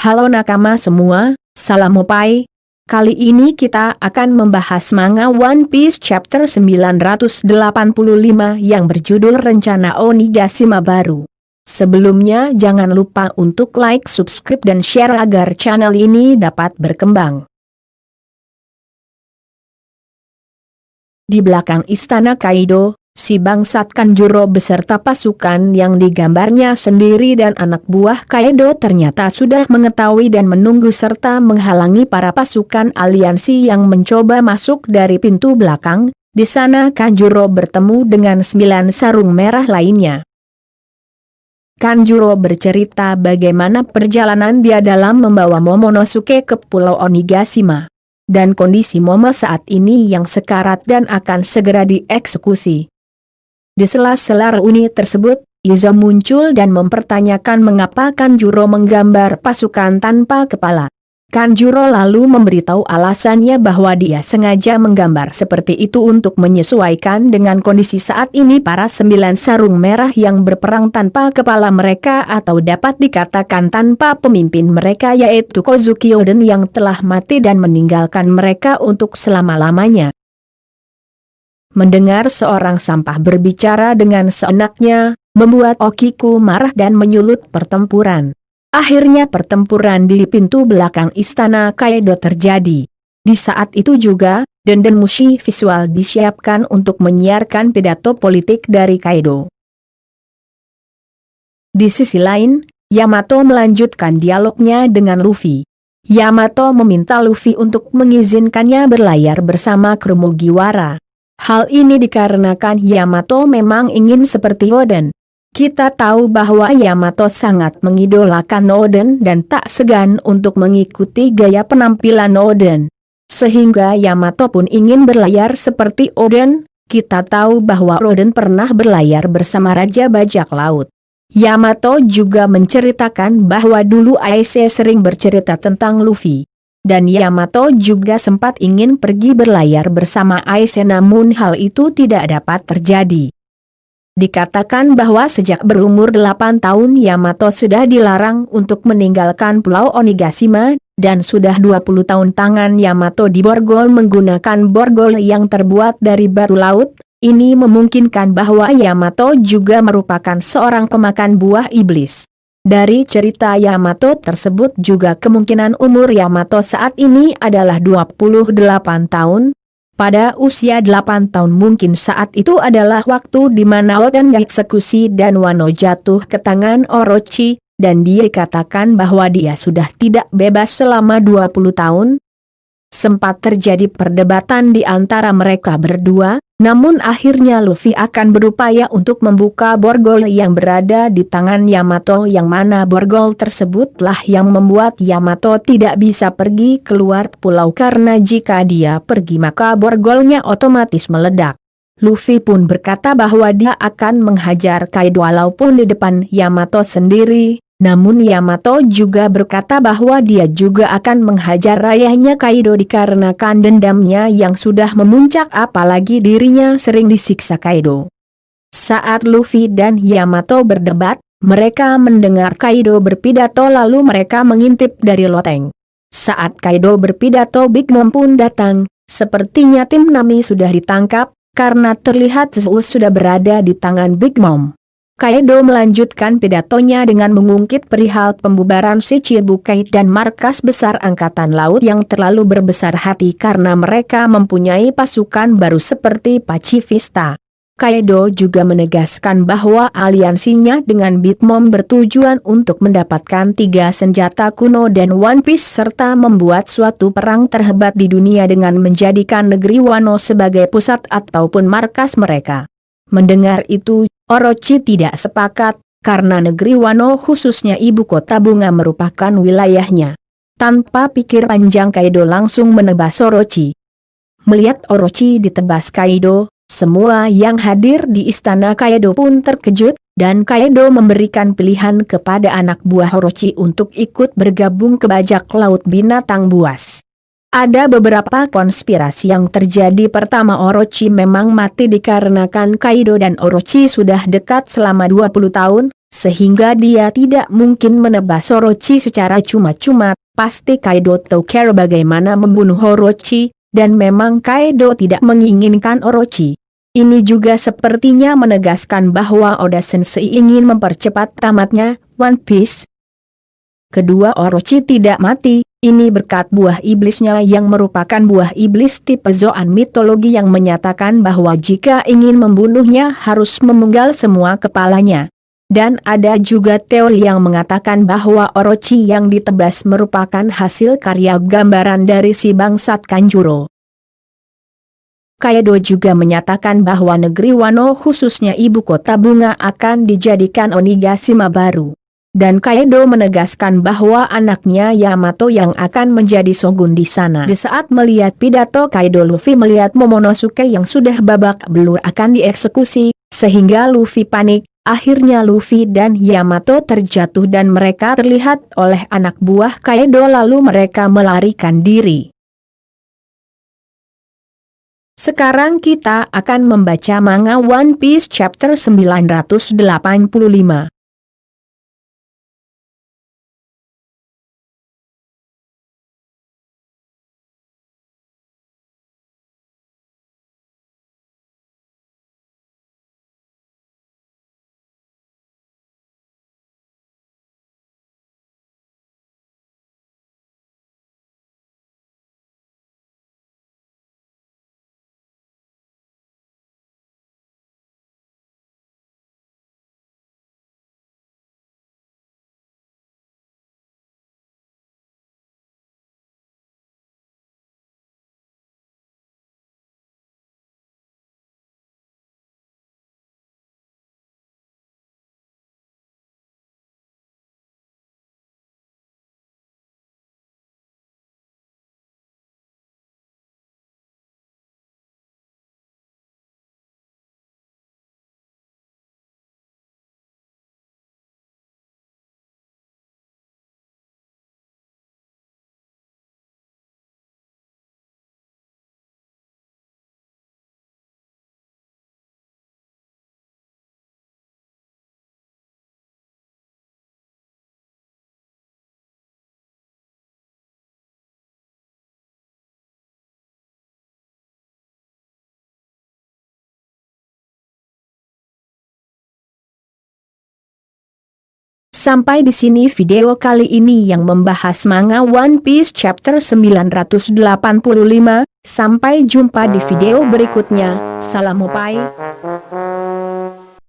Halo nakama semua, salam opai. Kali ini kita akan membahas manga One Piece chapter 985 yang berjudul Rencana Onigashima Baru. Sebelumnya jangan lupa untuk like, subscribe dan share agar channel ini dapat berkembang. Di belakang istana Kaido, si bangsat Kanjuro beserta pasukan yang digambarnya sendiri dan anak buah Kaido ternyata sudah mengetahui dan menunggu serta menghalangi para pasukan aliansi yang mencoba masuk dari pintu belakang. Di sana Kanjuro bertemu dengan 9 sarung merah lainnya. Kanjuro bercerita bagaimana perjalanan dia dalam membawa Momonosuke ke Pulau Onigashima. Dan kondisi Momo saat ini yang sekarat dan akan segera dieksekusi. Di sela-sela reuni tersebut, Izo muncul dan mempertanyakan mengapa Kanjuro menggambar pasukan tanpa kepala. Kanjuro lalu memberitahu alasannya bahwa dia sengaja menggambar seperti itu untuk menyesuaikan dengan kondisi saat ini para 9 sarung merah yang berperang tanpa kepala mereka atau dapat dikatakan tanpa pemimpin mereka yaitu Kozuki Oden yang telah mati dan meninggalkan mereka untuk selama-lamanya. Mendengar seorang sampah berbicara dengan seenaknya, membuat Okiku marah dan menyulut pertempuran. Akhirnya pertempuran di pintu belakang istana Kaido terjadi. Di saat itu juga, Denden Mushi visual disiapkan untuk menyiarkan pidato politik dari Kaido. Di sisi lain, Yamato melanjutkan dialognya dengan Luffy. Yamato meminta Luffy untuk mengizinkannya berlayar bersama kru Mugiwara. Hal ini dikarenakan Yamato memang ingin seperti Oden. Kita tahu bahwa Yamato sangat mengidolakan Oden dan tak segan untuk mengikuti gaya penampilan Oden. Sehingga Yamato pun ingin berlayar seperti Oden. Kita tahu bahwa Oden pernah berlayar bersama Raja Bajak Laut. Yamato juga menceritakan bahwa dulu Ace sering bercerita tentang Luffy. Dan Yamato juga sempat ingin pergi berlayar bersama Ace namun hal itu tidak dapat terjadi. Dikatakan bahwa sejak berumur 8 tahun Yamato sudah dilarang untuk meninggalkan Pulau Onigashima, dan sudah 20 tahun tangan Yamato diborgol menggunakan borgol yang terbuat dari batu laut. Ini memungkinkan bahwa Yamato juga merupakan seorang pemakan buah iblis. Dari cerita Yamato tersebut juga kemungkinan umur Yamato saat ini adalah 28 tahun. Pada usia 8 tahun mungkin saat itu adalah waktu di mana Oden dieksekusi dan Wano jatuh ke tangan Orochi, dan dia katakan bahwa dia sudah tidak bebas selama 20 tahun. Sempat terjadi perdebatan di antara mereka berdua, namun akhirnya Luffy akan berupaya untuk membuka borgol yang berada di tangan Yamato yang mana borgol tersebutlah yang membuat Yamato tidak bisa pergi keluar pulau karena jika dia pergi maka borgolnya otomatis meledak. Luffy pun berkata bahwa dia akan menghajar Kaido walaupun di depan Yamato sendiri. Namun Yamato juga berkata bahwa dia juga akan menghajar ayahnya Kaido dikarenakan dendamnya yang sudah memuncak apalagi dirinya sering disiksa Kaido. Saat Luffy dan Yamato berdebat, mereka mendengar Kaido berpidato lalu mereka mengintip dari loteng. Saat Kaido berpidato Big Mom pun datang, sepertinya tim Nami sudah ditangkap, karena terlihat Zeus sudah berada di tangan Big Mom. Kaido melanjutkan pidatonya dengan mengungkit perihal pembubaran Shichibukai dan markas besar Angkatan Laut yang terlalu berbesar hati karena mereka mempunyai pasukan baru seperti pacifista. Kaido juga menegaskan bahwa aliansinya dengan Big Mom bertujuan untuk mendapatkan 3 senjata kuno dan One Piece serta membuat suatu perang terhebat di dunia dengan menjadikan negeri Wano sebagai pusat ataupun markas mereka. Mendengar itu, Orochi tidak sepakat, karena negeri Wano khususnya ibu kota bunga merupakan wilayahnya. Tanpa pikir panjang Kaido langsung menebas Orochi. Melihat Orochi ditebas Kaido, semua yang hadir di istana Kaido pun terkejut, dan Kaido memberikan pilihan kepada anak buah Orochi untuk ikut bergabung ke bajak laut binatang buas. Ada beberapa konspirasi yang terjadi. Pertama, Orochi memang mati dikarenakan Kaido dan Orochi sudah dekat selama 20 tahun, sehingga dia tidak mungkin menebas Orochi secara cuma-cuma. Pasti Kaido tahu cara bagaimana membunuh Orochi, dan memang Kaido tidak menginginkan Orochi. Ini juga sepertinya menegaskan bahwa Oda Sensei ingin mempercepat tamatnya One Piece. Kedua, Orochi tidak mati, ini berkat buah iblisnya yang merupakan buah iblis tipe Zoan mitologi yang menyatakan bahwa jika ingin membunuhnya harus memenggal semua kepalanya. Dan ada juga teori yang mengatakan bahwa Orochi yang ditebas merupakan hasil karya gambaran dari si bangsat Kanjuro. Kaido juga menyatakan bahwa negeri Wano khususnya ibu kota bunga akan dijadikan Onigashima baru. Dan Kaido menegaskan bahwa anaknya Yamato yang akan menjadi shogun di sana. Di saat melihat pidato Kaido, Luffy melihat Momonosuke yang sudah babak belur akan dieksekusi, sehingga Luffy panik. Akhirnya Luffy dan Yamato terjatuh dan mereka terlihat oleh anak buah Kaido lalu mereka melarikan diri. Sekarang kita akan membaca manga One Piece chapter 985. Sampai di sini video kali ini yang membahas manga One Piece chapter 985. Sampai jumpa di video berikutnya. Salam Upai.